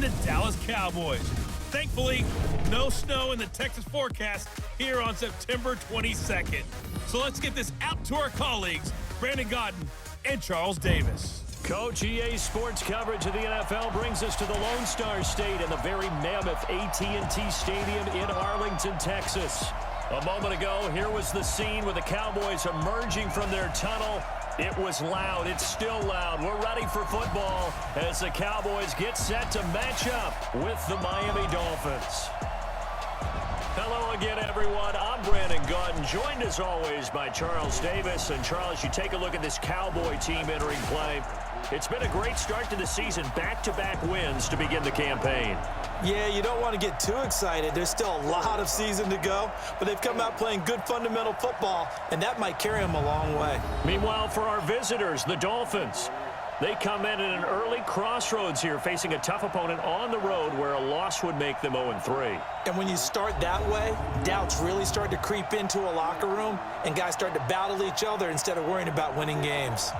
and the Dallas Cowboys. Thankfully, no snow in the Texas forecast here on September 22nd. So let's get this out to our colleagues, Brandon Gaudin and Charles Davis. Coach, EA Sports coverage of the NFL brings us to the Lone Star State and the very mammoth AT&T Stadium in Arlington, Texas. A moment ago, here was the scene with the Cowboys emerging from their tunnel. It was loud. It's still loud. We're ready for football as the Cowboys get set to match up with the Miami Dolphins. Hello again, everyone. I'm Brandon Gaudin, joined as always by Charles Davis. And Charles, you take a look at this Cowboy team entering play. It's been a great start to the season, back-to-back wins to begin the campaign. Yeah, you don't want to get too excited. There's still a lot of season to go, but they've come out playing good fundamental football, and that might carry them a long way. Meanwhile, for our visitors, the Dolphins, they come in at an early crossroads here, facing a tough opponent on the road where a loss would make them 0-3. And when you start that way, doubts really start to creep into a locker room, and guys start to battle each other instead of worrying about winning games.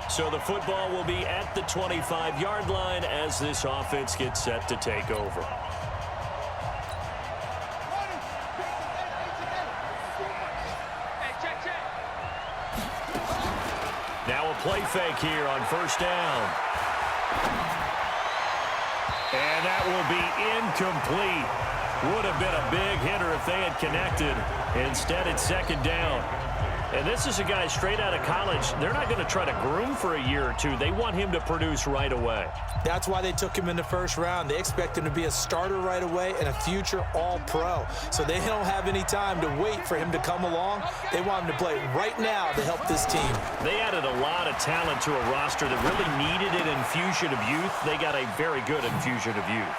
So the football will be at the 25-yard line as this offense gets set to take over. Now a play fake here on first down. And that will be incomplete. Would have been a big hitter if they had connected. Instead, it's second down. And this is a guy straight out of college. They're not going to try to groom for a year or two. They want him to produce right away. That's why they took him in the first round. They expect him to be a starter right away and a future all-pro. So they don't have any time to wait for him to come along. They want him to play right now to help this team. They added a lot of talent to a roster that really needed an infusion of youth. They got a very good infusion of youth.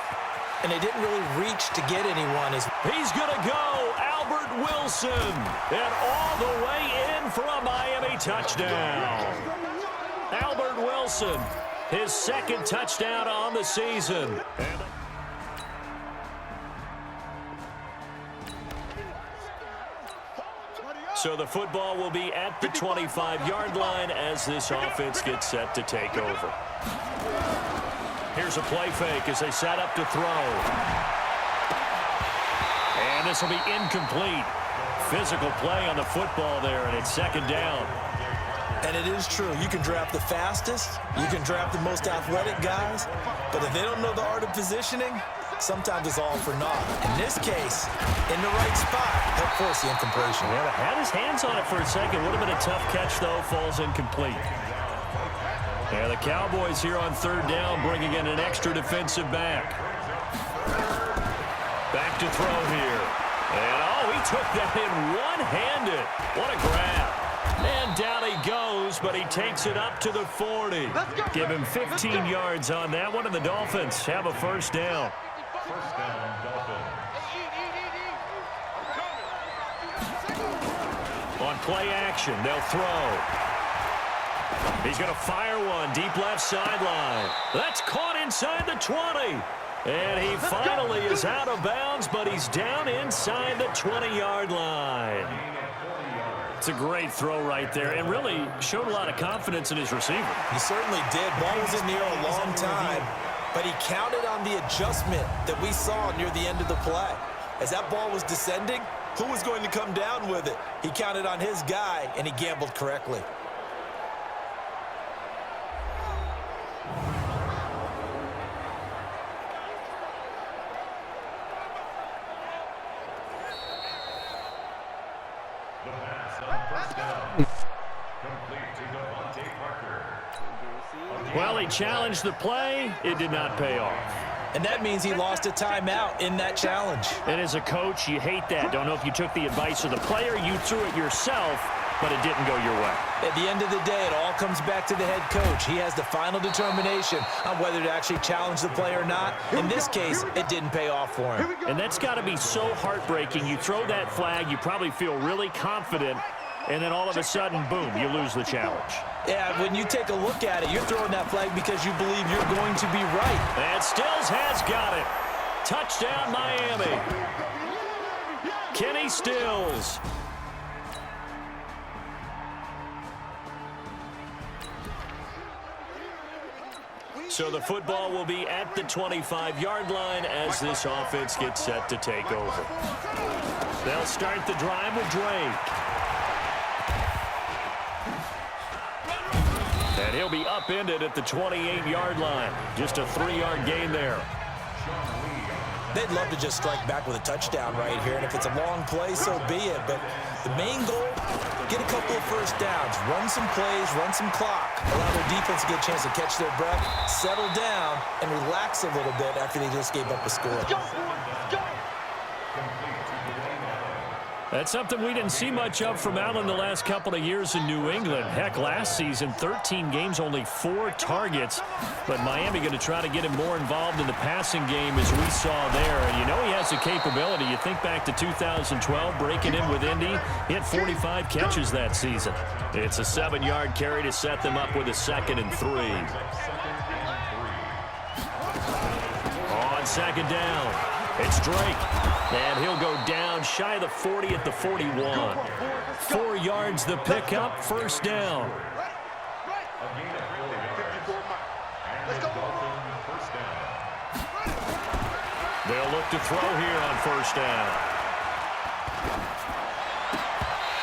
And they didn't really reach to get anyone. He's going to go, Albert Wilson, and all the way in for a Miami touchdown. Albert Wilson, his second touchdown on the season. So the football will be at the 25-yard line as this offense gets set to take over. Here's a play fake as they set up to throw. And this will be incomplete. Physical play on the football there, and it's second down. And it is true. You can draft the fastest. You can draft the most athletic guys. But if they don't know the art of positioning, sometimes it's all for naught. In this case, in the right spot, he'll force the incompletion. Yeah, had his hands on it for a second. Would have been a tough catch, though. Falls incomplete. Yeah, the Cowboys here on third down, bringing in an extra defensive back. Back to throw here. And, oh, he took that in one-handed. What a grab. And down he goes, but he takes it up to the 40. Give him 15 yards on that one, and the Dolphins have a first down. First down, Dolphins. On play action, they'll throw. He's going to fire one deep left sideline. That's caught inside the 20. And he finally is out of bounds, but he's down inside the 20-yard line. It's a great throw right there, and really showed a lot of confidence in his receiver. He certainly did. Ball was in the air a long time, but he counted on the adjustment that we saw near the end of the play. As that ball was descending, who was going to come down with it? He counted on his guy, and he gambled correctly. Well, he challenged the play. It did not pay off. And that means he lost a timeout in that challenge. And as a coach, you hate that. Don't know if you took the advice of the player, you threw it yourself, but it didn't go your way. At the end of the day, it all comes back to the head coach. He has the final determination on whether to actually challenge the play or not. In this case, it didn't pay off for him. And that's got to be so heartbreaking. You throw that flag, you probably feel really confident, and then all of a sudden, boom, you lose the challenge. Yeah, when you take a look at it, you're throwing that flag because you believe you're going to be right. And Stills has got it. Touchdown, Miami. Kenny Stills. So the football will be at the 25-yard line as this offense gets set to take over. They'll start the drive with Drake. And he'll be upended at the 28-yard line. Just a 3-yard gain there. They'd love to just strike back with a touchdown right here, and if it's a long play, so be it. But the main goal, get a couple of first downs, run some plays, run some clock, allow their defense to get a chance to catch their breath, settle down, and relax a little bit after they just gave up a score. That's something we didn't see much of from Allen the last couple of years in New England. Heck, last season, 13 games, only 4 targets. But Miami going to try to get him more involved in the passing game as we saw there. And you know he has the capability. You think back to 2012, breaking in with Indy. He had 45 catches that season. It's a 7-yard carry to set them up with a 2nd and 3. On 2nd down, it's Drake. And he'll go down shy of the 40 at the 41. 4 yards the pickup, first down. They'll look to throw here on first down.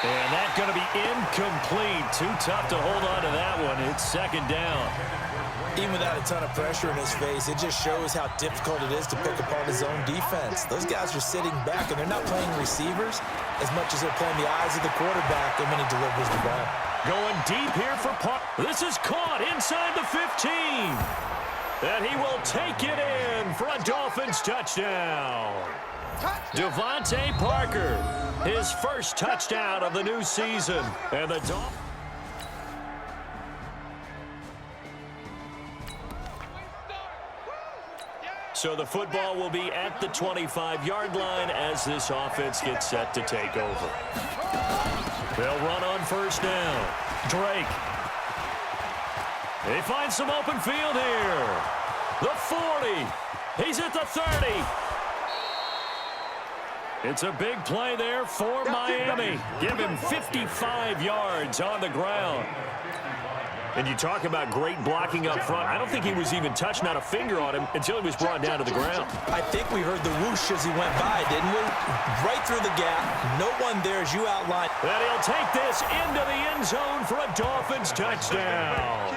And that's going to be incomplete. Too tough to hold on to that one. It's 2nd down. Even without a ton of pressure in his face, it just shows how difficult it is to pick apart his own defense. Those guys are sitting back, and they're not playing receivers as much as they're playing the eyes of the quarterback and when he delivers the ball. Going deep here for Park. This is caught inside the 15. And he will take it in for a Dolphins touchdown. Devontae Parker, his first touchdown of the new season. And the Dolphins. So the football will be at the 25-yard line as this offense gets set to take over. They'll run on first down. Drake. They find some open field here. The 40. He's at the 30. It's a big play there for Miami. Give him 55 yards on the ground. And you talk about great blocking up front. I don't think he was even touched, not a finger on him, until he was brought down to the ground. I think we heard the whoosh as he went by, didn't we? Right through the gap. No one there as you outlined. And he'll take this into the end zone for a Dolphins touchdown.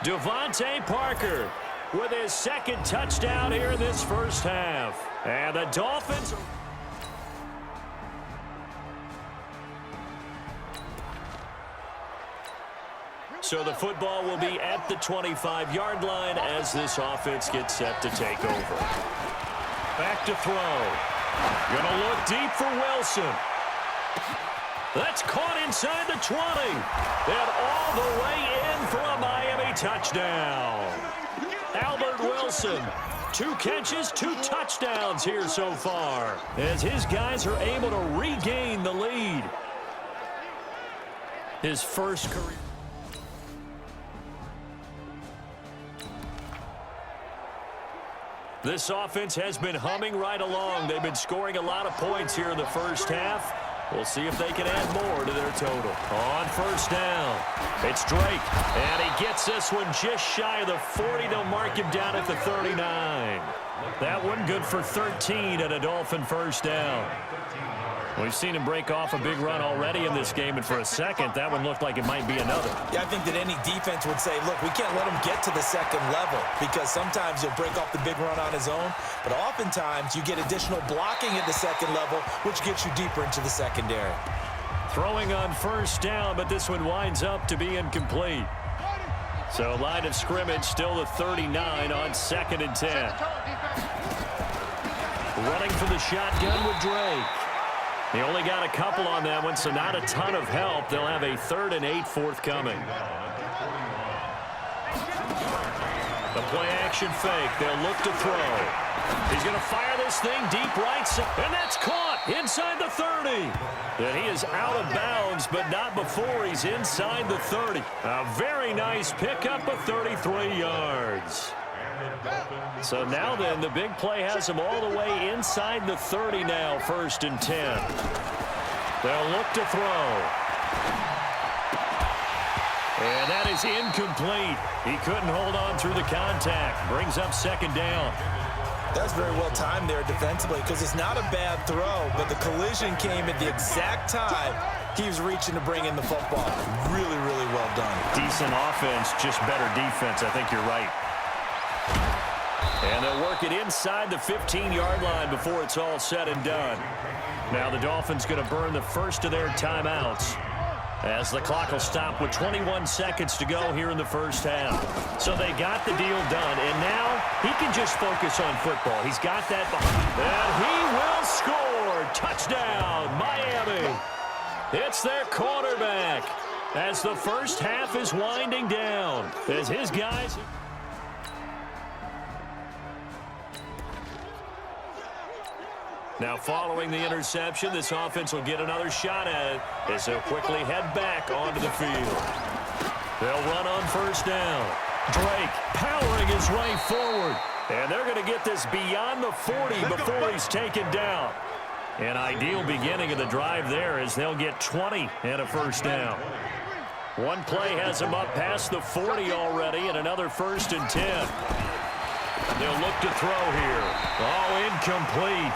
Devontae Parker with his 2nd touchdown here in this first half. And the Dolphins... So the football will be at the 25-yard line as this offense gets set to take over. Back to throw. Gonna look deep for Wilson. That's caught inside the 20. And all the way in for a Miami touchdown. Albert Wilson, 2 catches, 2 touchdowns here so far, as his guys are able to regain the lead. His first career. This offense has been humming right along. They've been scoring a lot of points here in the first half. We'll see if they can add more to their total. On first down, it's Drake. And he gets this one just shy of the 40. They'll mark him down at the 39. That one good for 13 at a Dolphin first down. We've seen him break off a big run already in this game, and for a second, that one looked like it might be another. Yeah, I think that any defense would say, look, we can't let him get to the 2nd level, because sometimes he'll break off the big run on his own, but oftentimes you get additional blocking at the 2nd level, which gets you deeper into the secondary. Throwing on first down, but this one winds up to be incomplete. So line of scrimmage still the 39 on 2nd and 10. Running for the shotgun with Drake. He only got a couple on that one, so not a ton of help. They'll have a 3rd and 8 forthcoming. The play action fake. They'll look to throw. He's going to fire this thing deep right side, and that's caught inside the 30. And he is out of bounds, but not before he's inside the 30. A very nice pickup of 33 yards. So now then, the big play has them all the way inside the 30 now, 1st and 10. They'll look to throw. And that is incomplete. He couldn't hold on through the contact. Brings up 2nd down. That's very well timed there defensively because it's not a bad throw, but the collision came at the exact time he was reaching to bring in the football. Really, really well done. Decent offense, just better defense. I think you're right. And they'll work it inside the 15-yard line before it's all said and done. Now the Dolphins going to burn the first of their timeouts as the clock will stop with 21 seconds to go here in the first half. So they got the deal done, and now he can just focus on football. He's got that behind, and he will score. Touchdown, Miami. It's their quarterback as the first half is winding down. As his guys... Now following the interception, this offense will get another shot at it as they'll quickly head back onto the field. They'll run on 1st down. Drake powering his way forward. And they're going to get this beyond the 40 before he's taken down. An ideal beginning of the drive there as they'll get 20 and a 1st down. One play has them up past the 40 already and another 1st and 10. They'll look to throw here. Oh, incomplete.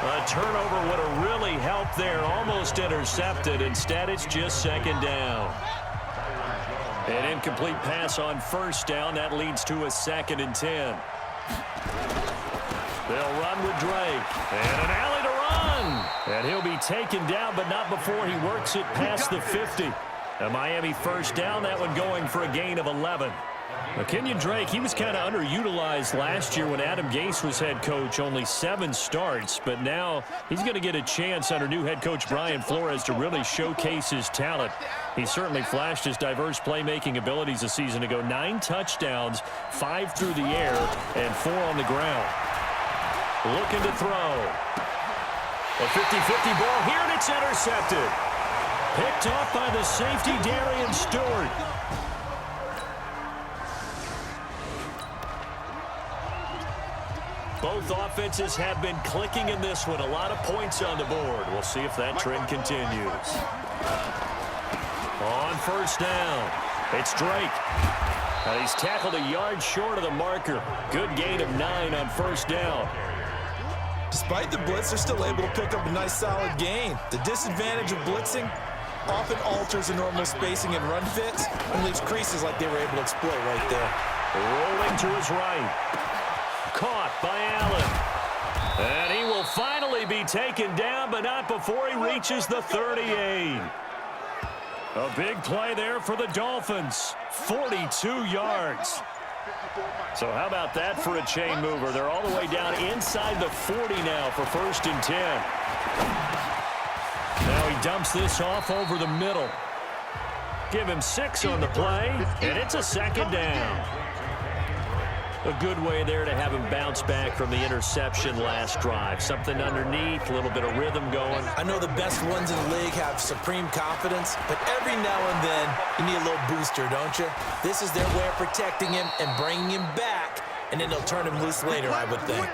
A turnover would have really helped there. Almost intercepted. Instead, it's just 2nd down. An incomplete pass on 1st down. That leads to a 2nd and 10. They'll run with Drake. And an alley to run. And he'll be taken down, but not before he works it past the 50. A Miami 1st down. That one going for a gain of 11. Kenyon Drake, he was kind of underutilized last year when Adam Gase was head coach. Only 7 starts, but now he's going to get a chance under new head coach Brian Flores to really showcase his talent. He certainly flashed his diverse playmaking abilities a season ago. 9 touchdowns, 5 through the air, and 4 on the ground. Looking to throw. A 50-50 ball here, and it's intercepted. Picked off by the safety, Darian Stewart. Both offenses have been clicking in this one. A lot of points on the board. We'll see if that trend continues. On 1st down, it's Drake. He's tackled a yard short of the marker. Good gain of 9 on 1st down. Despite the blitz, they're still able to pick up a nice solid gain. The disadvantage of blitzing often alters the normal spacing and run fits and leaves creases like they were able to exploit right there. Rolling to his right. Caught by Allen. And he will finally be taken down, but not before he reaches the 38. A big play there for the Dolphins. 42 yards. So how about that for a chain mover? They're all the way down inside the 40 now for 1st and 10. Now he dumps this off over the middle. Give him 6 on the play, and it's a 2nd down. A good way there to have him bounce back from the interception last drive. Something underneath, a little bit of rhythm going. I know the best ones in the league have supreme confidence, but every now and then you need a little booster, don't you? This is their way of protecting him and bringing him back, and then they'll turn him loose later, I would think.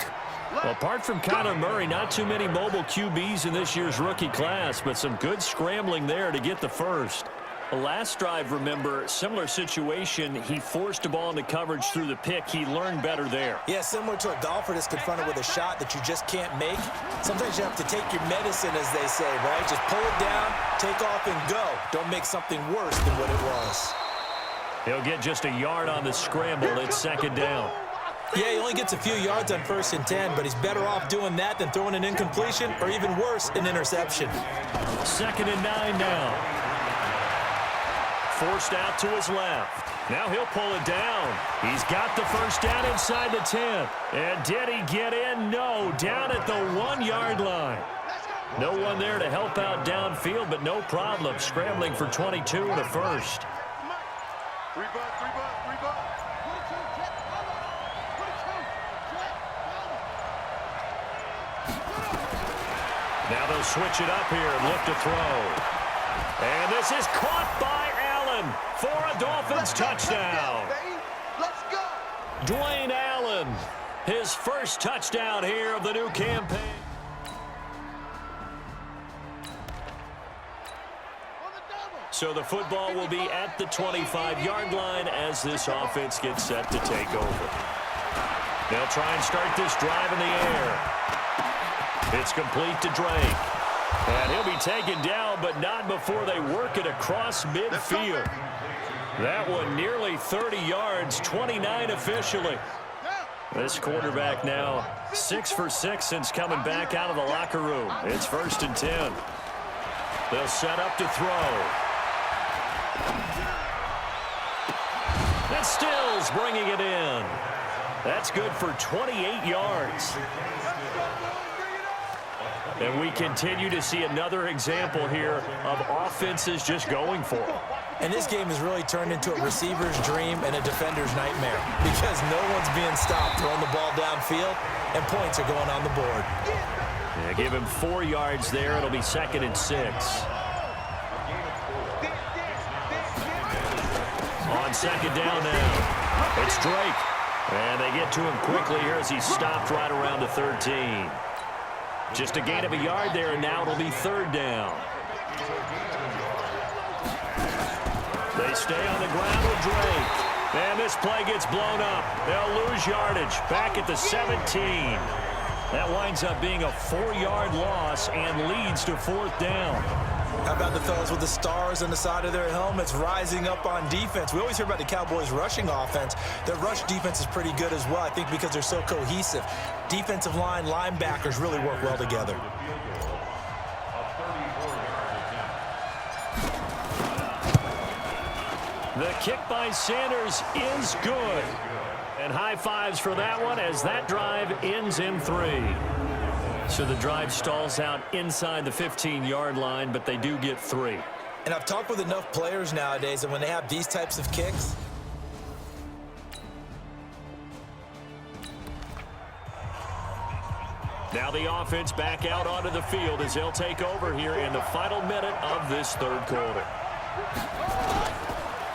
Well, apart from Kyler Murray, not too many mobile QBs in this year's rookie class, but some good scrambling there to get the first. The last drive, remember, similar situation. He forced a ball into coverage through the pick. He learned better there. Yeah, similar to a golfer that's confronted with a shot that you just can't make. Sometimes you have to take your medicine, as they say, right? Just pull it down, take off, and go. Don't make something worse than what it was. He'll get just a yard on the scramble. It's 2nd down. Yeah, he only gets a few yards on 1st and 10, but he's better off doing that than throwing an incompletion or even worse, an interception. 2nd and 9 now. Forced out to his left. Now he'll pull it down. He's got the 1st down inside the 10. And did he get in? No, down at the 1-yard line. No one there to help out downfield, but no problem. Scrambling for 22 and a 1st. Now they'll switch it up here and look to throw. And this is caught by Allen for a Dolphins touchdown. Dwayne Allen Allen. His first touchdown here of the new campaign. So the football will be at the 25-yard line as this offense gets set to take over. They'll try and start this drive in the air. It's complete to Drake. And he'll be taken down, but not before they work it across midfield. That one nearly 30 yards, 29 officially. This quarterback now 6 for 6 since coming back out of the locker room. It's 1st and 10. They'll set up to throw. And Stills bringing it in. That's good for 28 yards. And we continue to see another example here of offenses just going for it. And this game has really turned into a receiver's dream and a defender's nightmare because no one's being stopped throwing the ball downfield, and points are going on the board. Yeah, give him 4 yards there. It'll be 2nd and 6. On 2nd down now, it's Drake. And they get to him quickly here as he stopped right around the 13. Just a gain of a yard there, and now it'll be 3rd down. They stay on the ground with Drake. And this play gets blown up. They'll lose yardage back at the 17. That winds up being a 4-yard loss and leads to 4th down. How about the fellas with the stars on the side of their helmets rising up on defense? We always hear about the Cowboys' rushing offense. Their rush defense is pretty good as well, I think, because they're so cohesive. Defensive line, linebackers really work well together. The kick by Sanders is good. And high fives for that one as that drive ends in 3. So the drive stalls out inside the 15-yard line, but they do get 3. And I've talked with enough players nowadays, and when they have these types of kicks, now the offense back out onto the field as they'll take over here in the final minute of this 3rd quarter.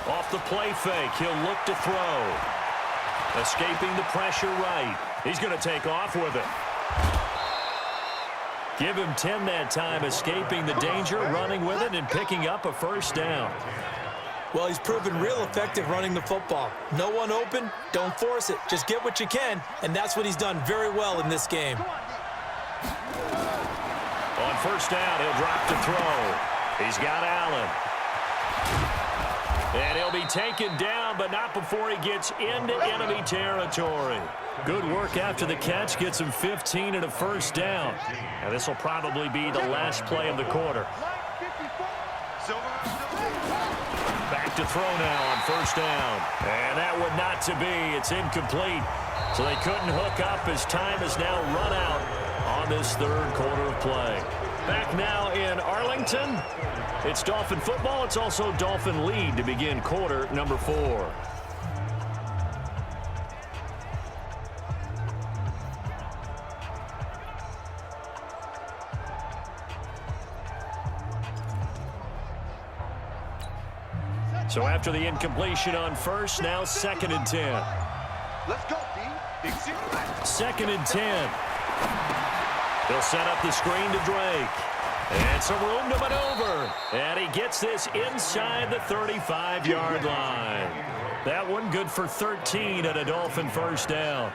Off the play fake, he'll look to throw. Escaping the pressure right. He's going to take off with it. Give him 10 that time, escaping the danger, running with it, and picking up a 1st down. well, he's proven real effective running the football. No one open, don't force it. Just get what you can, and that's what he's done very well in this game. On 1st down, he'll drop to throw. He's got Allen. And he'll be taken down, but not before he gets into enemy territory. Good work after the catch. Gets him 15 and a 1st down. And this will probably be the last play of the quarter. Back to throw now on 1st down. And that would not to be. It's incomplete. So they couldn't hook up as time has now run out on this 3rd quarter of play. Back now in Arlington. It's Dolphin football. It's also Dolphin lead to begin quarter number 4. So after the incompletion on 1st, now 2nd and 10. Let's go, D. 2nd and 10. They'll set up the screen to Drake. And some room to maneuver. And he gets this inside the 35-yard line. That one good for 13 and a Dolphin 1st down.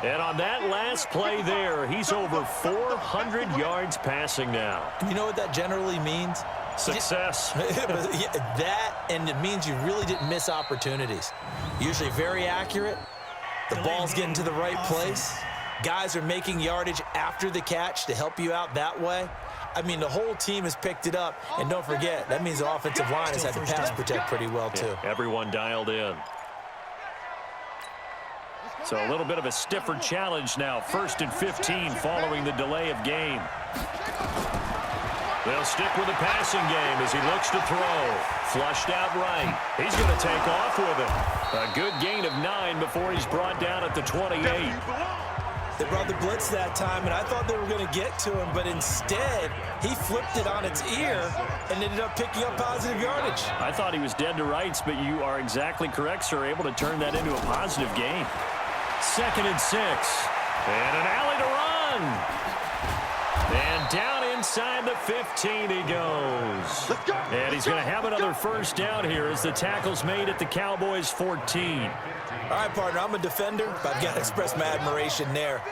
And on that last play there, he's over 400 yards passing now. You know what that generally means? Success. That, and it means you really didn't miss opportunities. Usually very accurate. The ball's getting to the right place. Guys are making yardage after the catch to help you out that way. I mean, the whole team has picked it up. And don't forget, that means the offensive line has had to pass protect pretty well, too. Yeah, everyone dialed in. So a little bit of a stiffer challenge now. 1st and 15 following the delay of game. They'll stick with the passing game as he looks to throw. Flushed out right. He's going to take off with it. A good gain of 9 before he's brought down at the 28. They brought the blitz that time, and I thought they were going to get to him, but instead, he flipped it on its ear and ended up picking up positive yardage. I thought he was dead to rights, but you are exactly correct, sir. Able to turn that into a positive gain. 2nd and 6. And an alley to run. And down inside the 15 he goes. Let's go. And he's going to have another first down here as the tackle's made at the Cowboys 14. All right, partner, I'm a defender, but I've got to express my admiration there.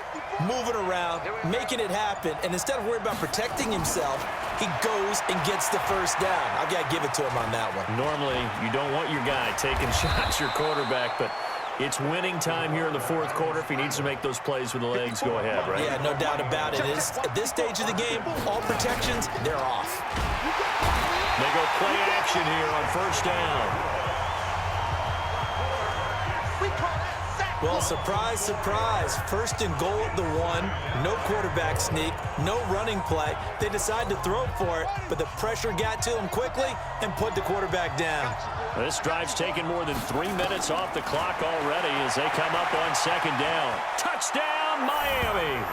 Moving around, making it happen, and instead of worrying about protecting himself, he goes and gets the first down. I've got to give it to him on that one. Normally, you don't want your guy taking shots, your quarterback, but it's winning time here in the 4th quarter. If he needs to make those plays with the legs, go ahead, right? Yeah, no doubt about it. At this stage of the game, all protections, they're off. They go play action here on first down. Well, surprise, surprise. 1st and goal at the 1. No quarterback sneak, no running play. They decide to throw for it, but the pressure got to them quickly and put the quarterback down. This drive's taken more than 3 minutes off the clock already as they come up on 2nd down. Touchdown, Miami!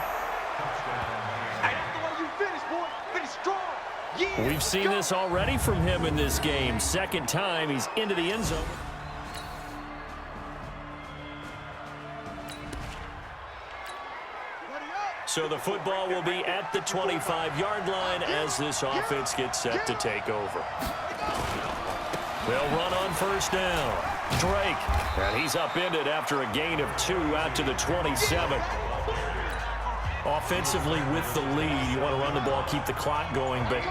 We've seen this already from him in this game. 2nd time he's into the end zone. So the football will be at the 25-yard line as this offense gets set to take over. They'll run on first down. Drake, and he's upended after a gain of 2 out to the 27. Offensively with the lead, you want to run the ball, keep the clock going, but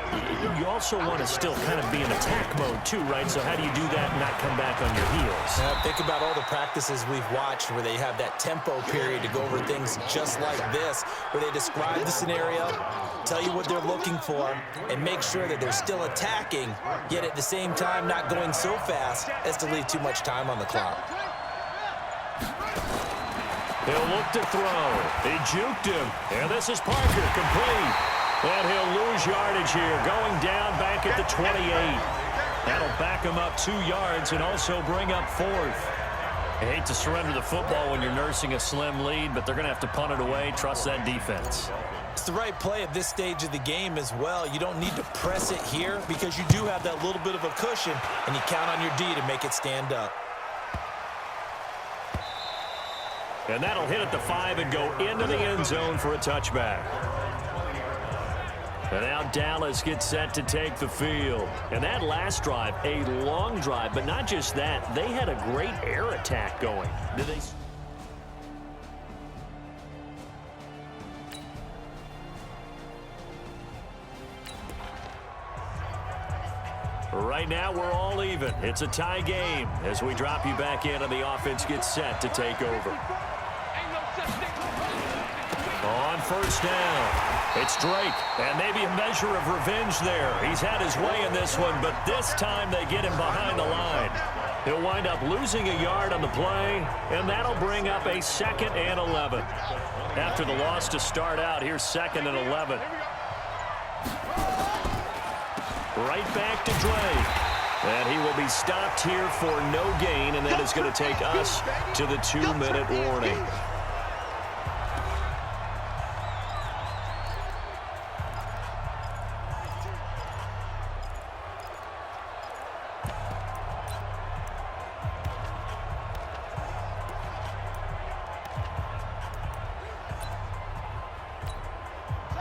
you also want to still kind of be in attack mode too, right? So how do you do that and not come back on your heels? Think about all the practices we've watched where they have that tempo period to go over things just like this, where they describe the scenario, tell you what they're looking for, and make sure that they're still attacking, yet at the same time not going so fast as to leave too much time on the clock. He'll look to throw. He juked him. And this is Parker, complete. And he'll lose yardage here, going down back at the 28. That'll back him up 2 yards and also bring up 4th. I hate to surrender the football when you're nursing a slim lead, but they're going to have to punt it away. Trust that defense. It's the right play at this stage of the game as well. You don't need to press it here because you do have that little bit of a cushion, and you count on your D to make it stand up. And that'll hit at the 5 and go into the end zone for a touchback. And now Dallas gets set to take the field. And that last drive, a long drive, but not just that. They had a great air attack going. Did they? Right now, we're all even. It's a tie game as we drop you back in and the offense gets set to take over. On first down, it's Drake, and maybe a measure of revenge there. He's had his way in this one, but this time they get him behind the line. He'll wind up losing a yard on the play, and that'll bring up a 2nd and 11. After the loss to start out, here's 2nd and 11. Right back to Drake. And he will be stopped here for no gain, and that is going to take us to the 2-minute warning.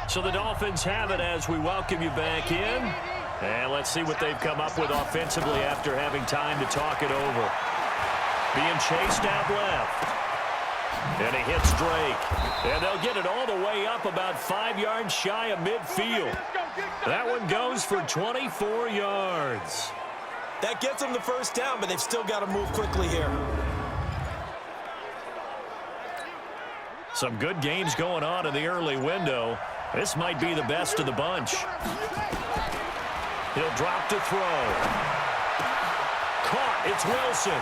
So the Dolphins have it as we welcome you back in. And let's see what they've come up with offensively after having time to talk it over. Being chased out left. And he hits Drake. And they'll get it all the way up about 5 yards shy of midfield. That one goes for 24 yards. That gets them the first down, but they've still got to move quickly here. Some good games going on in the early window. This might be the best of the bunch. He'll drop to throw. Caught. It's Wilson.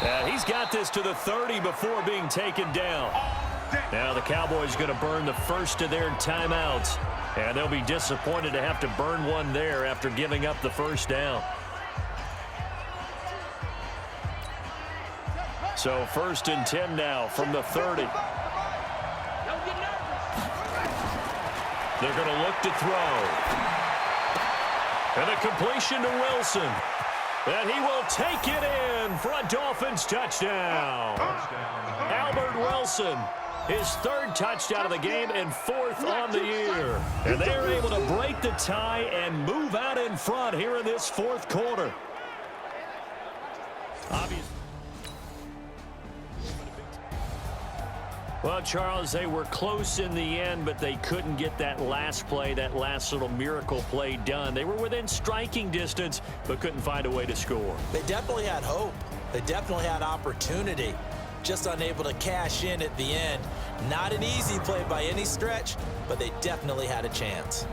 And he's got this to the 30 before being taken down. Now the Cowboys going to burn the first of their timeouts. And they'll be disappointed to have to burn one there after giving up the first down. So 1st and 10 now from the 30. They're going to look to throw. And a completion to Wilson. And he will take it in for a Dolphins touchdown. Albert Wilson, his third touchdown of the game and fourth on the year. And they're able to break the tie and move out in front here in this fourth quarter. Obviously. Well, Charles, they were close in the end, but they couldn't get that last play, that last little miracle play done. They were within striking distance, but couldn't find a way to score. They definitely had hope. They definitely had opportunity. Just unable to cash in at the end. Not an easy play by any stretch, but they definitely had a chance.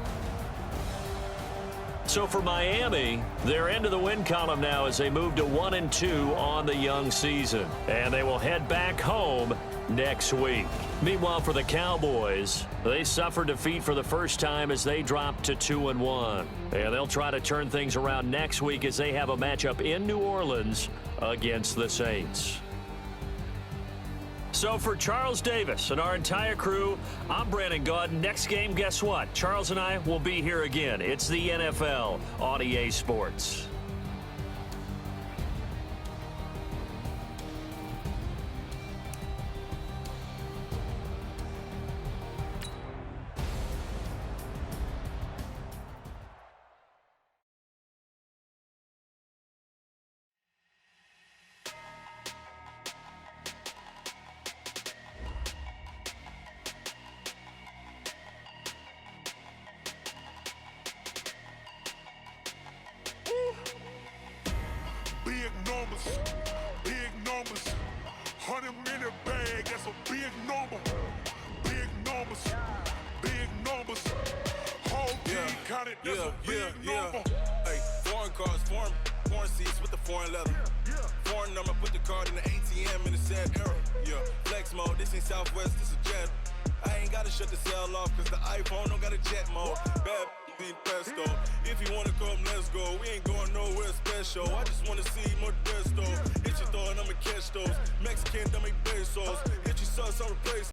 So for Miami, they're into the win column now as they move to 1-2 on the young season. And they will head back home next week. Meanwhile, for the Cowboys, they suffered defeat for the first time as they dropped to 2-1. And they'll try to turn things around next week as they have a matchup in New Orleans against the Saints. So for Charles Davis and our entire crew, I'm Brandon Gaudin. Next game, guess what? Charles and I will be here again. It's the NFL on EA Sports. Big numbers, 100-minute bag, that's a big number. Big numbers, whole team counted, that's a big number. Hey, foreign cars, foreign seats with the foreign leather. Foreign number, put the card in the ATM in the sad era. Yeah, flex mode, this ain't Southwest, this a jet. I ain't gotta shut the cell off, cause the iPhone don't got a jet mode. Bad being pesto. If you wanna come, let's go. We ain't going nowhere special. I just wanna see more desto. Hit your thought, I'ma catch those. Mexican, dummy pesos. Hit your sauce, I'll replace.